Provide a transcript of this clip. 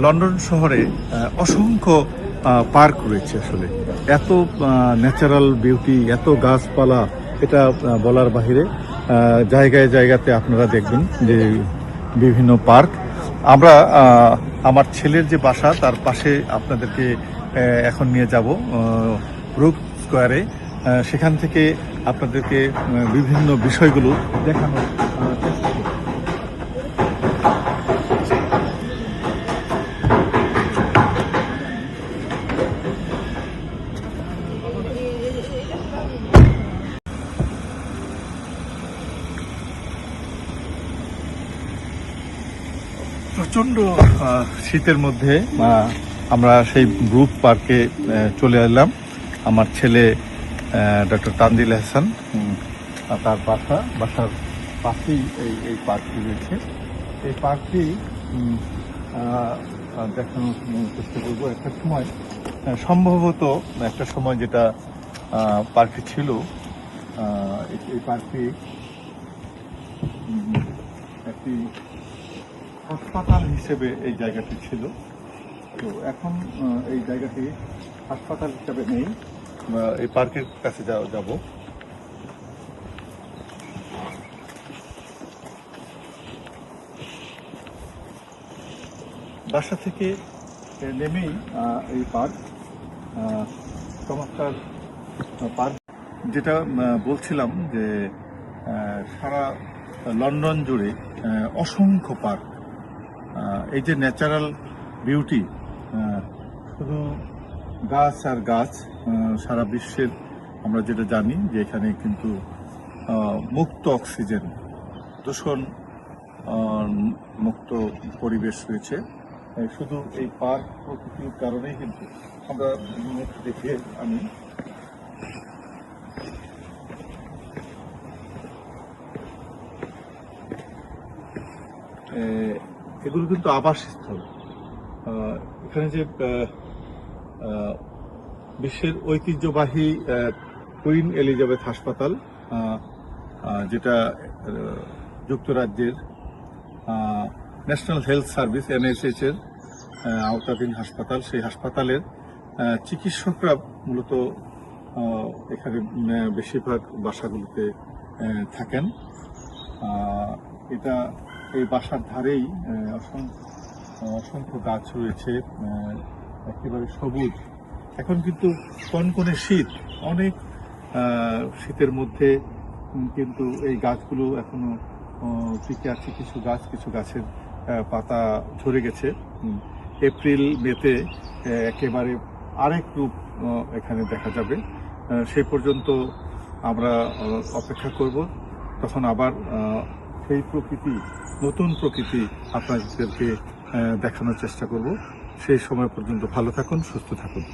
London শহরে অসংখ্য park রয়েছে। আসলে এত ন্যাচারাল বিউটি, এত গাছপালা, এটা বলার বাহিরে। জায়গায় জায়গাতে আপনারা দেখবেন যে বিভিন্ন পার্ক। আমরা আমার ছেলের যে বাসা তার পাশে আপনাদেরকে এখন নিয়ে যাব ব্রুক স্কোয়ারে। সেখান থেকে আপনাদেরকে বিভিন্ন বিষয়গুলো দেখানোর চেষ্টা করব। প্রচণ্ড শীতের মধ্যে আমরা সেই ব্রুক পার্কে চলে এলাম। আমার ছেলে ডক্টর তানজিল হাসান, তার বাসার পাশেই এই পার্কটি রয়েছে। এই পার্কটি দেখানোর চেষ্টা করবো। একটা সময় সম্ভবত একটা সময় যেটা পার্কটি ছিল, এই পার্কটি একটি হাসপাতাল হিসেবে এই জায়গাটি ছিল। তো এখন এই জায়গাটি হাসপাতাল হিসেবে নেই। এই পার্কের কাছে যাব। বাসা থেকে নেমেই এই পার্ক, চমৎকার পার্ক। যেটা বলছিলাম যে সারা লন্ডন জুড়ে অসংখ্য পার্ক। এই যে ন্যাচারাল বিউটি, শুধু গাছ আর গাছ। সারা বিশ্বের আমরা যেটা জানি যে এখানে কিন্তু মুক্ত অক্সিজেন, দূষণ মুক্ত পরিবেশ রয়েছে। শুধু এই পার্ক প্রকৃতির কারণেই কিন্তু আমরা দেখে আমি এগুলো কিন্তু আবাসস্থল। এখানে যে বিশ্বের ঐতিহ্যবাহী কুইন এলিজাবেথ হাসপাতাল, যেটা যুক্তরাজ্যের ন্যাশনাল হেলথ সার্ভিস NHS এর আওতাধীন হাসপাতাল, সেই হাসপাতালের চিকিৎসকরা মূলত এখানে বেশিরভাগ বাসাগুলোতে থাকেন। এই বাসার ধারেই অসংখ্য গাছ রয়েছে, একেবারে সবুজ। এখন কিন্তু কনকনে শীত, অনেক শীতের মধ্যে কিন্তু এই গাছগুলো এখনো টিকে আছে। কিছু গাছের পাতা ঝরে গেছে। এপ্রিল মেতে একেবারে আরেক রূপ এখানে দেখা যাবে। সেই পর্যন্ত আমরা অপেক্ষা করব। তখন আবার সেই প্রকৃতি, নতুন প্রকৃতি আপনাদেরকে দেখানোর চেষ্টা করব। সেই সময় পর্যন্ত ভালো থাকুন, সুস্থ থাকুন।